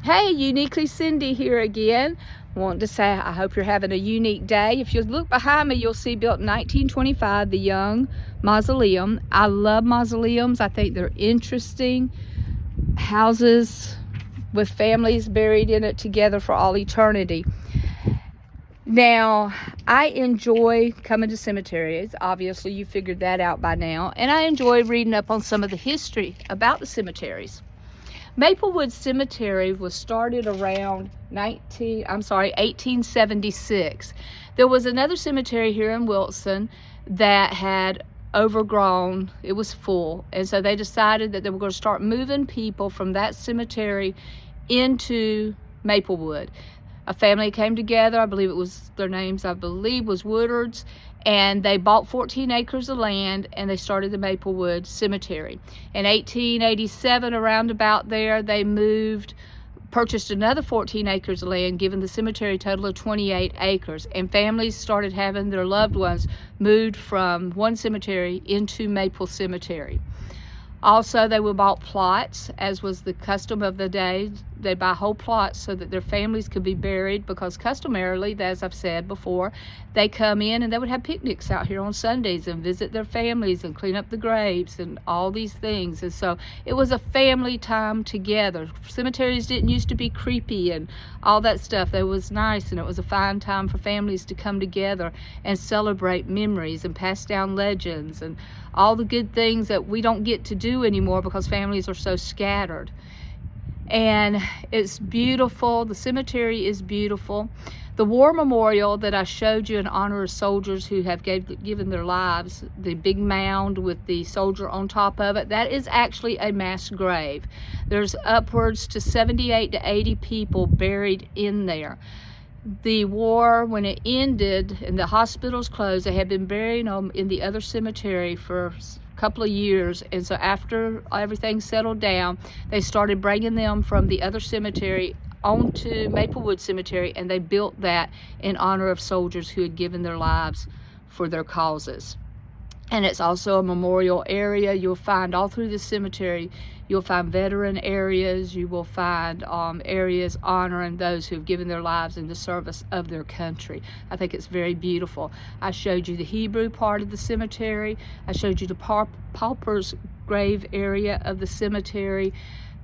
Hey, Uniquely Cindy here again. Want to say I hope you're having a unique day. If you look behind me, you'll see built in 1925, the Young Mausoleum. I love mausoleums. I think they're interesting. Houses with families buried in it together for all eternity. Now, I enjoy coming to cemeteries. Obviously, you figured that out by now. And I enjoy reading up on some of the history about the cemeteries. Maplewood Cemetery was started around 1876. There was another cemetery here in Wilson that had overgrown, it was full, and so they decided that they were going to start moving people from that cemetery into Maplewood. A family came together, I believe it was their names, was Woodards, and they bought 14 acres of land and they started the Maplewood Cemetery. In 1887, around about there, they purchased another 14 acres of land, giving the cemetery a total of 28 acres. And families started having their loved ones moved from one cemetery into Maple Cemetery. Also, they would buy plots, as was the custom of the day. They'd buy whole plots so that their families could be buried, because customarily, as I've said before, they come in and they would have picnics out here on Sundays and visit their families and clean up the graves and all these things. And so it was a family time together. Cemeteries didn't used to be creepy and all that stuff. It was nice, and it was a fine time for families to come together and celebrate memories and pass down legends and all the good things that we don't get to do anymore because families are so scattered. And it's beautiful. The cemetery is beautiful. The war memorial that I showed you in honor of soldiers who have given their lives, the big mound with the soldier on top of it, that is actually a mass grave. There's upwards to 78 to 80 people buried in there. The war, when it ended and the hospitals closed, they had been burying them in the other cemetery for a couple of years, and so after everything settled down, they started bringing them from the other cemetery onto Maplewood Cemetery, and they built that in honor of soldiers who had given their lives for their causes. And it's also a memorial area. You'll find all through the cemetery, you'll find veteran areas, you will find areas honoring those who have given their lives in the service of their country. I think it's very beautiful. I showed you the Hebrew part of the cemetery. I showed you the pauper's grave area of the cemetery.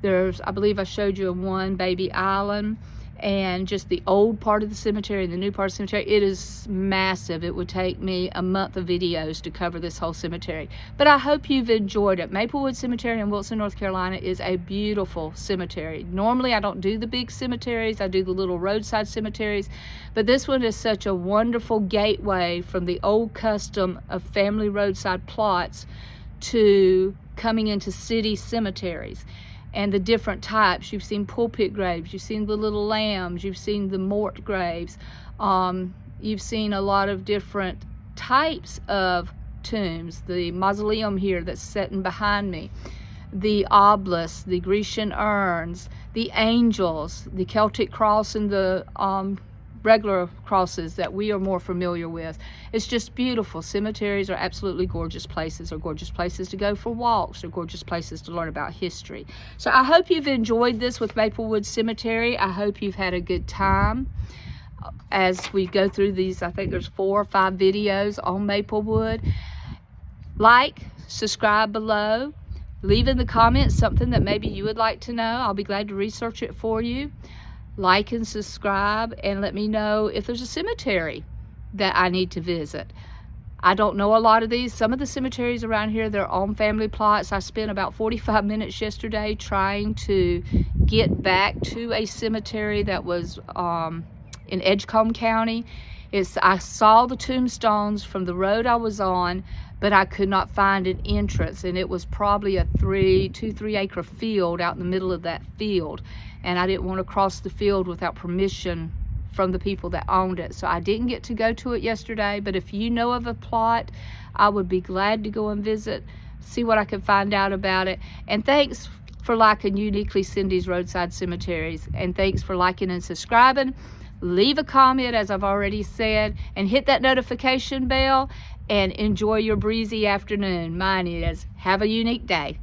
I believe I showed you one baby island, and just the old part of the cemetery and the new part of the cemetery. It is massive. It would take me a month of videos to cover this whole cemetery. But I hope you've enjoyed it. Maplewood Cemetery in Wilson, North Carolina is a beautiful cemetery. Normally I don't do the big cemeteries. I do the little roadside cemeteries. But this one is such a wonderful gateway from the old custom of family roadside plots to coming into city cemeteries. And the different types. You've seen pulpit graves, you've seen the little lambs, you've seen the mort graves, you've seen a lot of different types of tombs. The mausoleum here that's sitting behind me, the obelisks, the Grecian urns, the angels, the Celtic cross, and the regular crosses that we are more familiar with. It's just beautiful. Cemeteries are absolutely gorgeous places. They're gorgeous places to go for walks. They're gorgeous places to learn about history. So I hope you've enjoyed this with Maplewood Cemetery. I hope you've had a good time as we go through these. I think there's 4 or 5 videos on Maplewood. Like, subscribe below. Leave in the comments something that maybe you would like to know. I'll be glad to research it for you. Like and subscribe, and let me know if there's a cemetery that I need to visit. I don't know a lot of these. Some of the cemeteries around here, they're on family plots. I spent about 45 minutes yesterday trying to get back to a cemetery that was in Edgecombe County. I saw the tombstones from the road I was on, but I could not find an entrance, and it was probably a 2-3 acre field out in the middle of that field, and I didn't want to cross the field without permission from the people that owned it. So I didn't get to go to it yesterday, but if you know of a plot, I would be glad to go and visit, see what I can find out about it. And thanks for liking Uniquely Cindy's Roadside Cemeteries, and thanks for liking and subscribing. Leave a comment, as I've already said, and hit that notification bell, and enjoy your breezy afternoon. Mine is. Have a unique day.